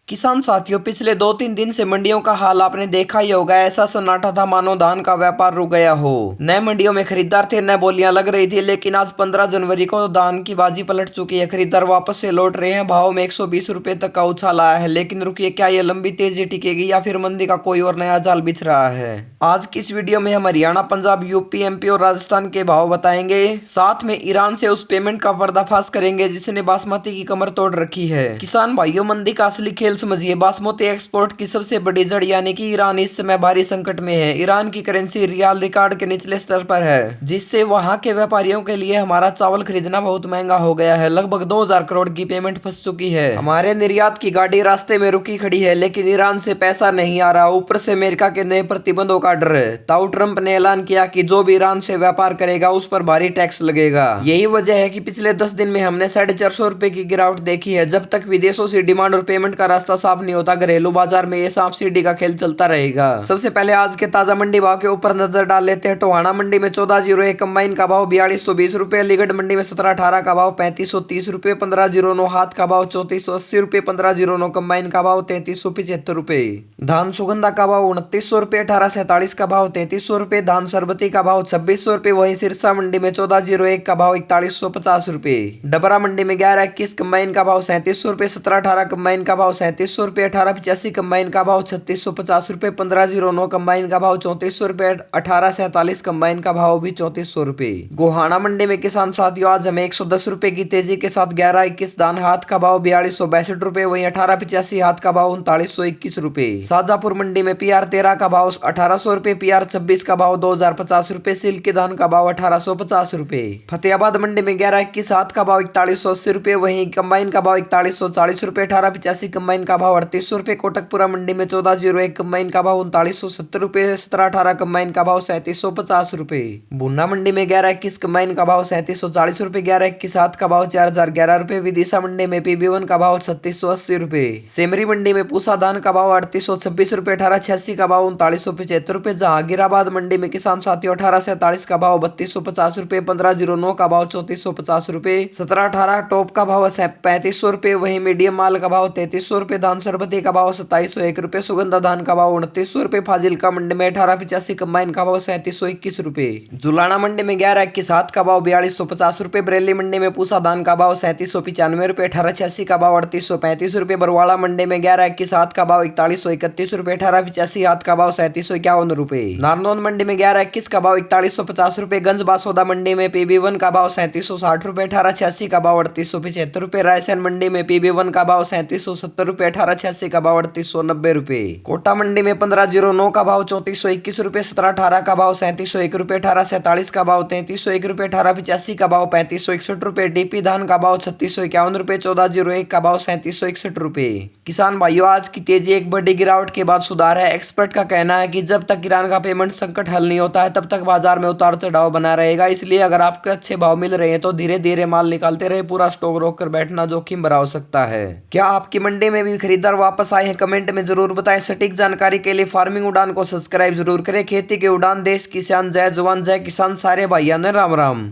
किसान साथियों, पिछले 2-3 दिन से मंडियों का हाल आपने देखा ही होगा। ऐसा सन्नाटा था मानो धान का व्यापार रुक गया हो। नए मंडियों में खरीदार थे, नए बोलियां लग रही थी, लेकिन आज 15 जनवरी को धान की बाजी पलट चुकी है। खरीदार वापस से लौट रहे हैं। भाव में 120 रुपए तक का उछाल आया है। लेकिन रुकिए, क्या ये लंबी तेजी टिकेगी या फिर मंदी का कोई और नया जाल बिछ रहा है? आज की इस वीडियो में हम हरियाणा, पंजाब, यूपी, एमपी और राजस्थान के भाव बताएंगे। साथ में ईरान से उस पेमेंट का पर्दाफाश करेंगे जिसने बासमती की कमर तोड़ रखी है। किसान भाइयों, मंदी का असली खेल समझिए। बासमती एक्सपोर्ट की सबसे बड़ी जड़ यानी कि ईरान इस समय भारी संकट में है। ईरान की करेंसी रियाल रिकॉर्ड के निचले स्तर पर है, जिससे वहां के व्यापारियों के लिए हमारा चावल खरीदना बहुत महंगा हो गया है। लगभग 2000 करोड़ की पेमेंट फंस चुकी है। हमारे निर्यात की गाड़ी रास्ते में रुकी खड़ी है, लेकिन ईरान से पैसा नहीं आ रहा। ऊपर से अमेरिका के नए प्रतिबंधों का डर है। ताऊ ट्रंप ने ऐलान किया कि जो भी ईरान से व्यापार करेगा उस पर भारी टैक्स लगेगा। यही वजह है कि पिछले 10 दिन में हमने 450 रुपए की गिरावट देखी है। जब तक विदेशों से डिमांड और पेमेंट का रास्ता साफ नहीं होता, घरेलू बाजार में ये सांप सीढ़ी का खेल चलता रहेगा। सबसे पहले आज के ताजा मंडी भाव के ऊपर नजर डाल लेते हैं। टोहाना मंडी में 1401 कंबाइन का भाव 4220 रुपए, अलीगढ़ मंडी में 1718 का भाव 3530 रुपए, 1509 हाथ का भाव 3480 रुपए, 1509 कंबाइन का भाव 3375 रुपए, धान सुगंधा का भाव 2900 रुपए, 1847 का भाव 3300 रुपए, धान सरबती का भाव 2600 रुपए। वहीं सिरसा मंडी में 1401 का भाव 4150 रुपए, डबरा मंडी में 1121 कंबाइन का भाव 3700 रुपए, 1718 कंबाइन का भाव 3700 रुपए, 1885 कंबाइन का भाव 3650 रुपए, 1509 कंबाइन का भाव 3400 रुपए, 1847 कंबाइन का भाव भी 3400 रुपए। गोहाना मंडी में किसान साथियों, आज हमें 110 रुपए की तेजी के साथ 1121 दान हाथ का भाव 4262 रुपए, वहीं 1885 हाथ का भाव 3921 रुपए। शाजापुर मंडी में पीआर 13 का भाव 1800 रुपए, पीआर 26 का भाव 2050 रुपए, सिल्क के धान का भाव 1850 रुपए। फतेहाबाद मंडी में 1121 हाथ का भाव 4180 रुपए, वहीं कंबाइन का भाव 4140 रुपए, 1885 कंबाइन का भाव 3800 रुपए। कोटकपुरा मंडी में 1401 कंबाइन का भाव 3970 रुपए, 1718 कंबाइन का भाव 3750 रुपए। भुन्ना मंडी में 1121 कंबाइन का भाव 3740 रुपए, 1121 हाथ का भाव 4011 रुपए। विदिशा मंडी में पीबी1 का भाव 3680 रुपए। सेमरी मंडी में पूसा धान का भाव 3826 रुपए, 1886 का भाव 3975 रुपए। जहांगीराबाद मंडी में किसान साथियों 1847 का भाव 3250 रुपए, 1509 का भाव 3450 रुपए, 1718 टॉप का भाव 3500 रुपए, वहीं मीडियम माल का भाव 3300 रुपए, धान सरबती का भाव 2701 रुपए, सुगंधा धान का भाव 2900 रुपए। फाजिलका मंडी में 1885 कंबाइन का भाव 3721 रुपए। जुलाना मंडी में 1121 हाथ का भाव 4250 रुपए, बरेली मंडी में पूसा धान का भाव 3795 रुपए, 1886 का भाव 3835 रुपए। बरवाड़ा मंडी में 1121 हाथ का भाव 4131 रुपए, 1885 हाथ का भाव 3751 रुपए। नारनौल मंडी में 1121 का भाव 4150 रुपए। गंज बासोदा मंडी में पीबी1 का भाव 3760 रुपए, 1886 का भाव 3875 रुपए। रायसेन मंडी में पीबी1 का भाव 3770 रुपए, 1886 का भाव 3890 रुपए। कोटा मंडी में 1509 का भाव 3421 रुपए, 1718 का भाव 3701 रुपए, 1847 का भाव 3301 रुपए, 1885 का भाव 3561 रुपए। डीपी धान का भाव 3651 रुपए, 1401 का भाव 3761 रुपए। किसान भाइयों, आज की तेजी एक बड़ी गिरावट के बाद सुधार है। एक्सपर्ट का कहना है कि जब तक ईरान का पेमेंट संकट हल नहीं होता है तब तक बाजार में उतार चढ़ाव बना रहेगा। इसलिए अगर आपको अच्छे भाव मिल रहे हैं तो धीरे धीरे माल निकालते रहे। पूरा स्टॉक रोक कर बैठना जोखिम भरा हो सकता है। क्या आपकी मंडी में भी खरीदार वापस आए हैं? कमेंट में जरूर बताएं। सटीक जानकारी के लिए फार्मिंग उड़ान को सब्सक्राइब जरूर करें। खेती के उड़ान, देश की शान। जय जवान जय किसान। सारे भाइयों ने राम राम।